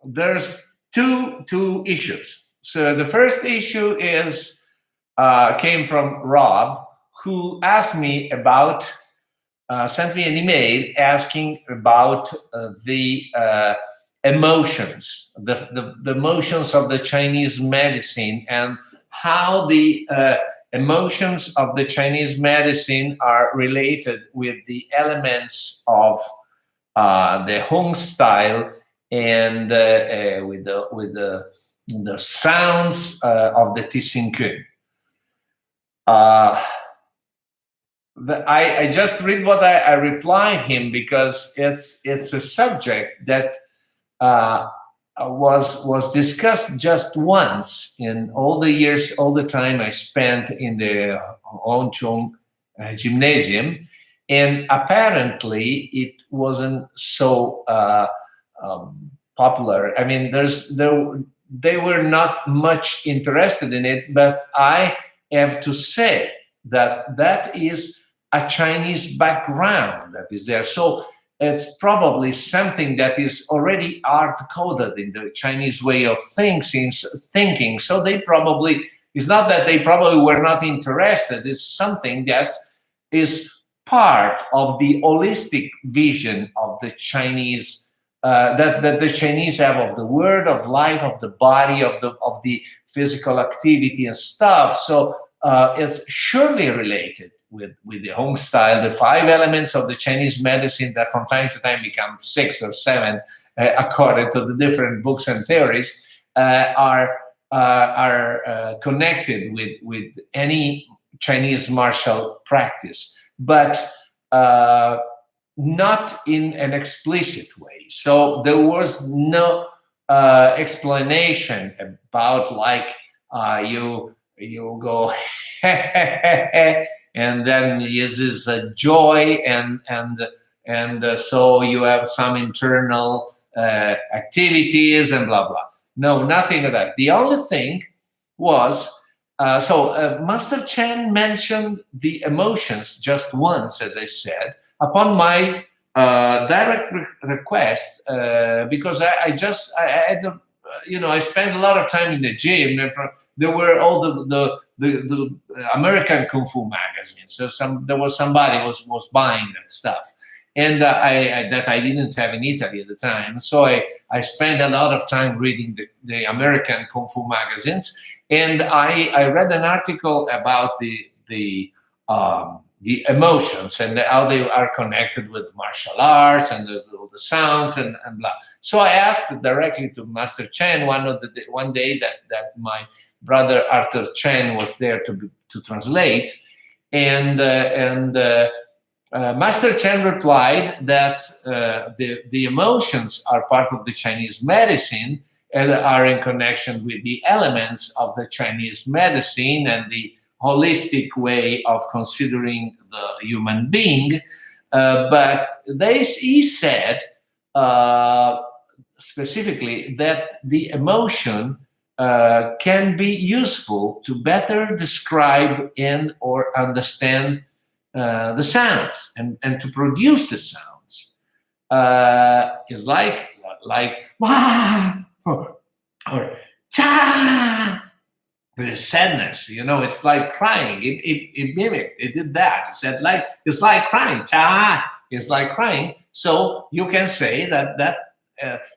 there's two issues. So the first issue is came from Rob, who asked me about sent me an email asking about the emotions, the emotions of the Chinese medicine, and how the emotions of the Chinese medicine are related with the elements of the Hung style and with the sounds of the Tit Sin Kuen. I just read what I replied him, because it's a subject that was discussed just once in all the time I spent in the Hung Chung gymnasium, and apparently it wasn't so popular. I mean, they were not much interested in it, but I have to say that is a Chinese background that is there. So it's probably something that is already hard-coded in the Chinese way of thinking. So it's not that they probably were not interested, it's something that is part of the holistic vision of the Chinese, that the Chinese have of the world, of life, of the body, of the physical activity and stuff. So it's surely related with the Hung style. The 5 elements of the Chinese medicine that from time to time become 6 or 7, according to the different books and theories, are connected with any Chinese martial practice, but not in an explicit way. So there was no explanation about like you go and then this is a joy and so you have some internal activities and blah blah. No, nothing of that. The only thing was Master Chen mentioned the emotions just once, as I said, upon my direct request, because I had I spent a lot of time in the gym, and there were all the American Kung Fu magazines. So there was somebody was buying that stuff, and I didn't have in Italy at the time. So I spent a lot of time reading the American Kung Fu magazines, and I read an article about the emotions and how they are connected with martial arts and the sounds and blah. So I asked directly to Master Chen one day that my brother Arthur Chen was there to translate, and Master Chen replied that the emotions are part of the Chinese medicine and are in connection with the elements of the Chinese medicine and the holistic way of considering the human being. But he said specifically that the emotion can be useful to better describe and or understand the sounds and to produce the sounds. Is like wah or cha. The sadness, it's like crying. It mimicked. It did that. It said it's like crying. Cha, it's like crying. So you can say that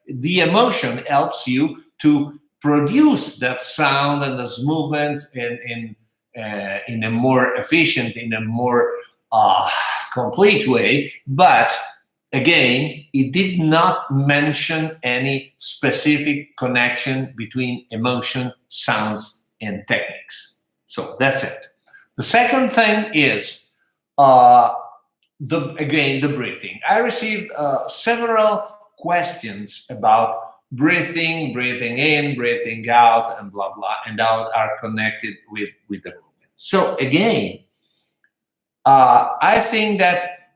the emotion helps you to produce that sound and this movement in a more efficient, in a more complete way. But again, it did not mention any specific connection between emotion, sounds, and techniques. So that's it. The second thing is the breathing. I received several questions about breathing in, breathing out, and blah blah, and how are connected with the movement. So again, I think that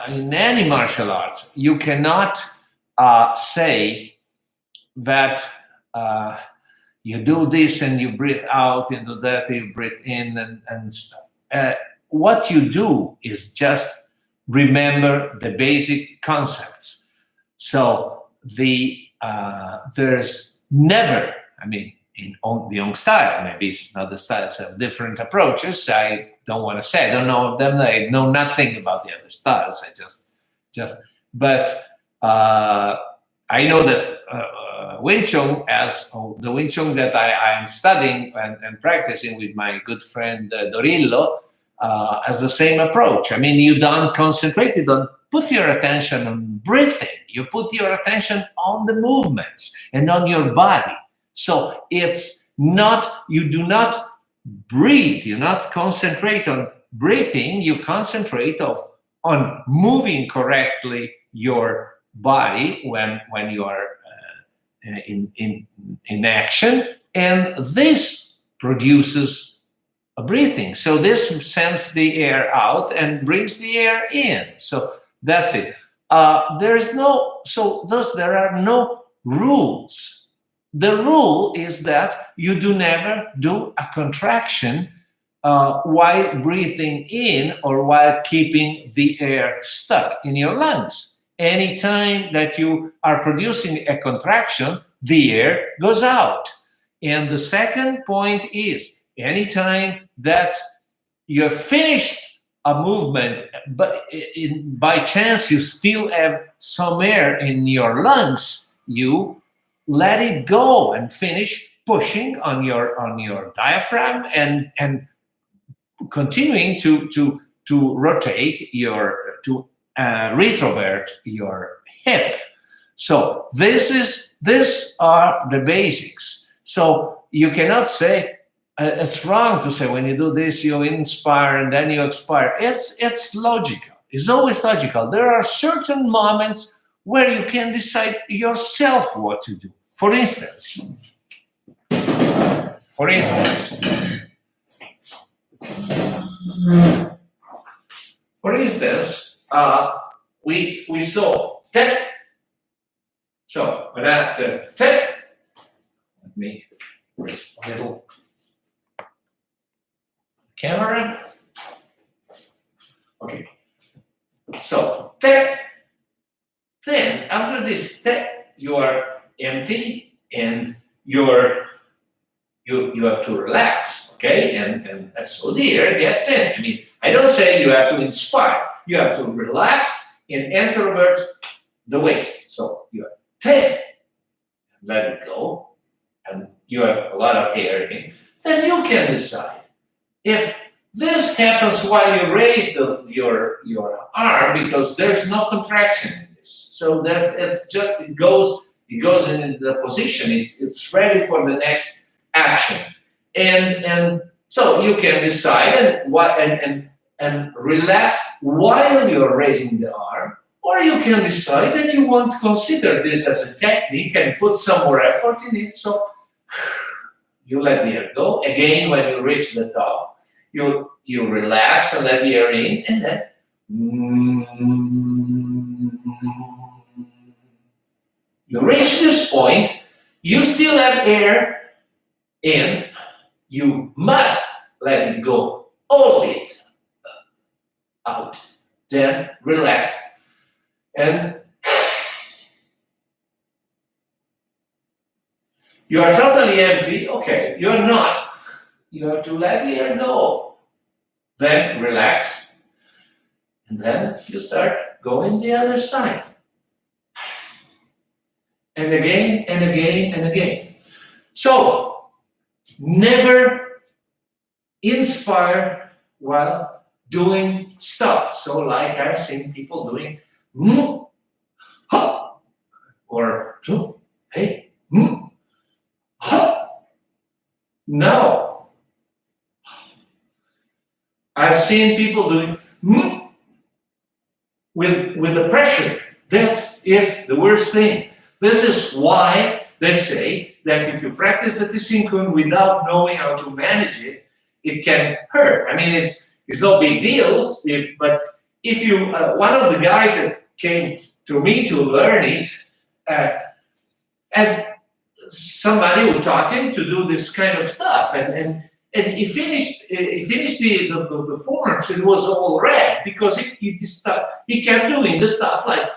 in any martial arts, you cannot say that you do this and you breathe out, and do that, you breathe in and stuff. What you do is just remember the basic concepts. So the there's never, I mean, in the Hung style, maybe it's not the styles have different approaches. I don't want to say, I don't know them. I know nothing about the other styles. I but I know that Wing Chun, as the Wing Chun that I am studying and practicing with my good friend Dorillo, has the same approach. I mean, you don't concentrate, you don't put your attention on breathing. You put your attention on the movements and on your body. So it's not, you do not breathe, you not concentrate on breathing, you concentrate on moving correctly your body when you are in action, and this produces a breathing. So this sends the air out and brings the air in. So that's it. There are no rules. The rule is that you do never do a contraction while breathing in or while keeping the air stuck in your lungs. Anytime that you are producing a contraction, the air goes out. And the second point is, anytime that you have finished a movement, but by chance you still have some air in your lungs, you let it go and finish pushing on your diaphragm and continuing to rotate to retrovert your hip. So these are the basics. So you cannot say it's wrong to say when you do this you inspire and then you expire. It's logical. It's always logical. There are certain moments where you can decide yourself what to do. For instance, we saw Tit. So when after Tit, let me raise a little camera. Okay. So Tit. Then after this Tit, you are empty and you have to relax. Okay, and so the air gets in. I mean, I don't say you have to inspire. You have to relax and introvert the waist. So you have Tit, let it go, and you have a lot of air in. Then you can decide if this happens while you raise your arm, because there's no contraction in this. So it goes in the position. It's ready for the next action. And so you can decide and relax while you're raising the arm, or you can decide that you want to consider this as a technique and put some more effort in it. So you let the air go. Again, when you reach the top, you relax and let the air in, and then you reach this point, you still have air in, you must let it go all of it out. Then relax and you are totally empty. Okay, you're not. You have to let the air go. Then relax. And then you start going the other side. And again, and again, and again. So, never inspire while doing stuff. So, like I've seen people doing, or hey, no. I've seen people doing with the pressure. That is the worst thing. This is why they say that if you practice the Tit Sin Kuen without knowing how to manage it, it can hurt. I mean, it's no big deal. But if you, one of the guys that came to me to learn it, and somebody who taught him to do this kind of stuff, and he finished the forms. It was all red because he kept doing the stuff like,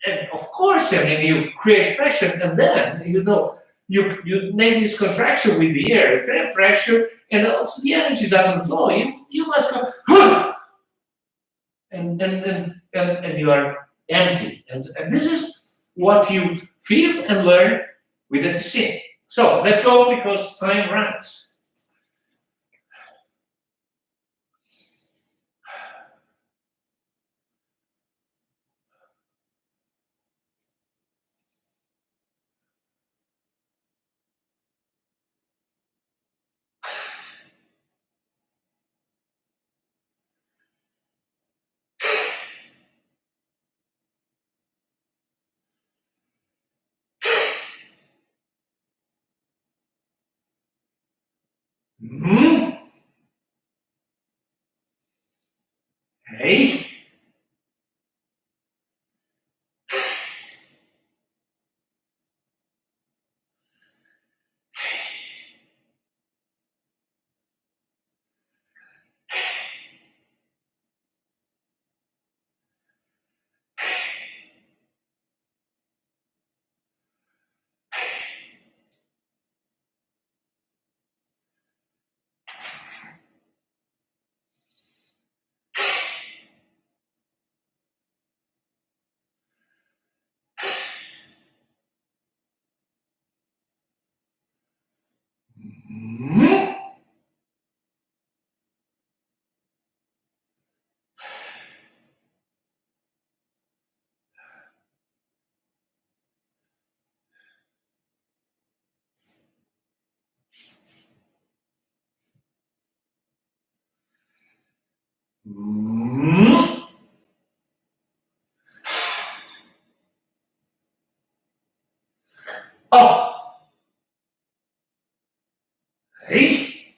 and of course, I mean, you create pressure, and then you make this contraction with the air, you create pressure, and also the energy doesn't flow. You must go, and you are empty. And this is what you feel and learn with the Tit. So let's go because time runs. Hmm? Hey. Hmm? Hmm? Oh. Hey.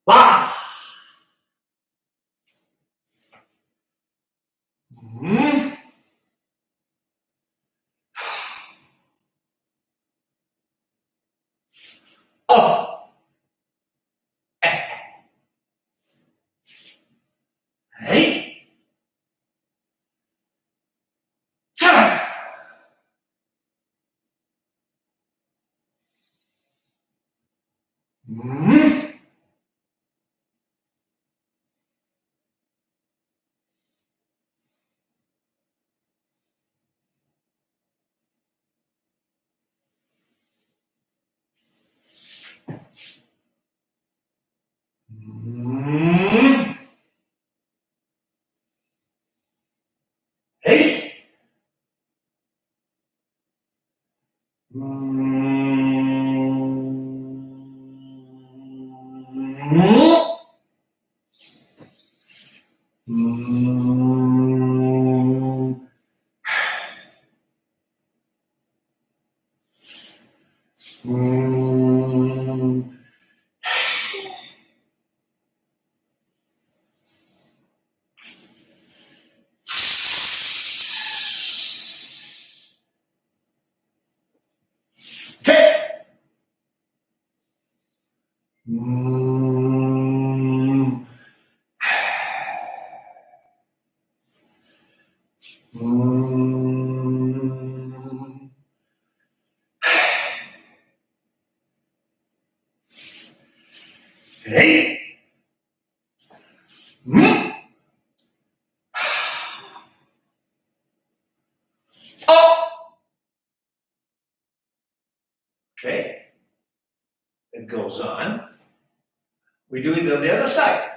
Wow. Hmm? Oh. Hey. Ta. Hmm? Hmm? Hey. Hmm? Hmm? Hmm? Hey. Hmm? Hmm? Hey. Hmm? Oh. Okay. It goes on. We do it on the other side.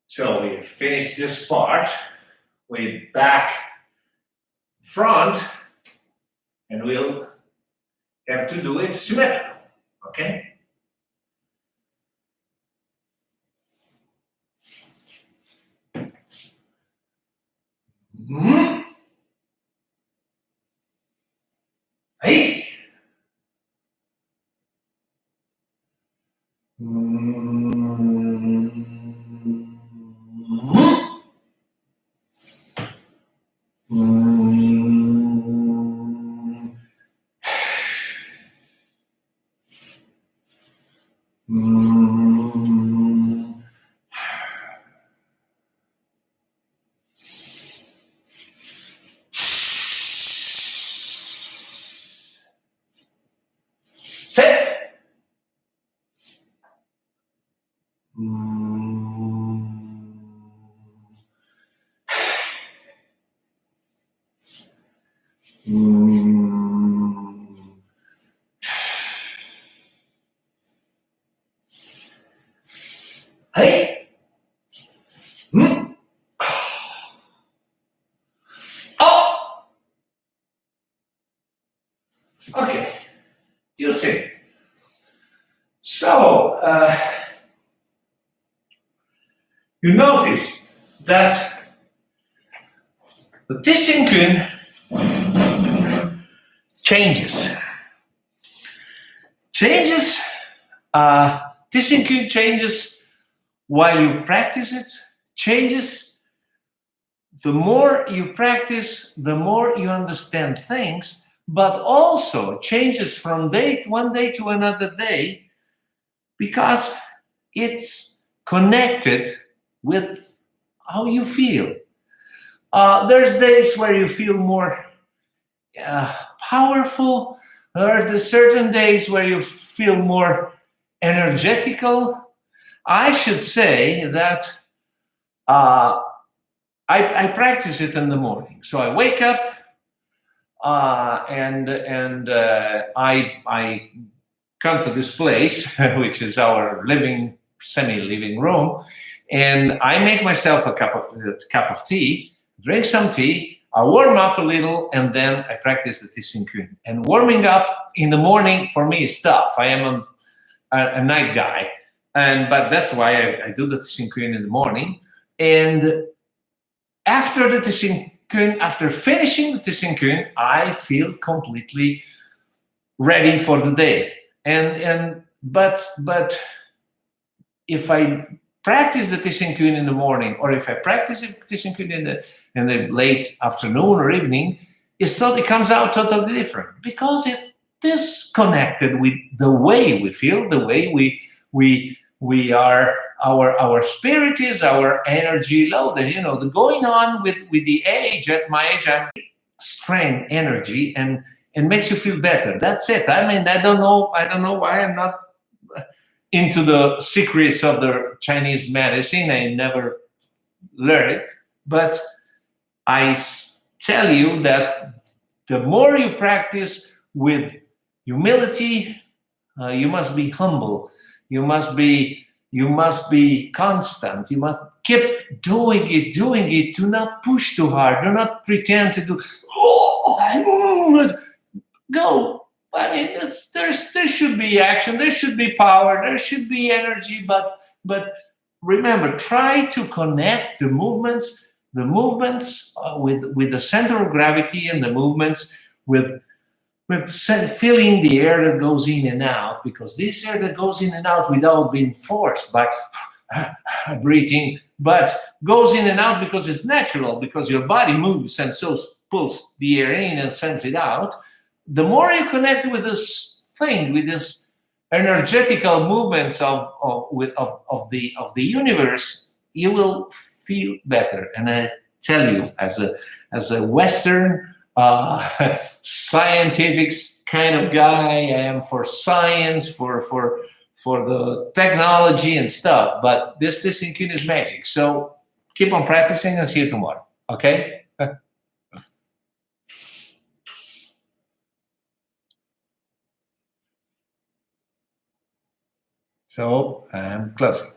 So we finish this part with back, front, and we'll have to do it symmetrical. Okay? Hmm? Hey. Hmm? Hmm? Hmm? Mm. Hey. Mm. Oh. Okay. You see. So you notice that the Tit Sin Kuen changes. Changes. Tit Sin Kuen changes while you practice it. Changes. The more you practice, the more you understand things. But also changes from one day to another day, because it's connected with how you feel. There's days where you feel more powerful. There are the certain days where you feel more energetical. I should say that I practice it in the morning. So I wake up and I come to this place, which is our semi-living room, and I make myself a cup of tea, drink some tea, I warm up a little, and then I practice the Tit Sin Kuen. And warming up in the morning for me is tough. I am a night guy, but that's why I do the Tit Sin Kuen in the morning. And after the Tit Sin Kuen, after finishing the Tit Sin Kuen, I feel completely ready for the day. But if I practice the Tit Sin Kuen in the morning, or if I practice the Tit Sin Kuen in the late afternoon or evening, it comes out totally different, because it is connected with the way we feel, the way we are, our spirit is, our energy loaded. You know, the going on with the age. At my age, I'm strength, energy, and makes you feel better. That's it. I mean, I don't know why I'm not into the secrets of the Chinese medicine. I never learned it, but I tell you that the more you practice with humility, you must be humble. You must be constant. You must keep doing it. Do not push too hard. Do not pretend to do. Go. I mean, there should be action. There should be power. There should be energy. But remember, try to connect the movements with the center of gravity, and the movements with feeling the air that goes in and out, because this air that goes in and out without being forced by breathing, but goes in and out because it's natural, because your body moves and so pulls the air in and sends it out. The more you connect with this thing, with this energetical movements of the universe, you will feel better. And I tell you, as a Western scientific kind of guy, I am for science, for the technology and stuff. But this Tit Sin Kuen is magic. So keep on practicing, and see you tomorrow. Okay. So I'm closing.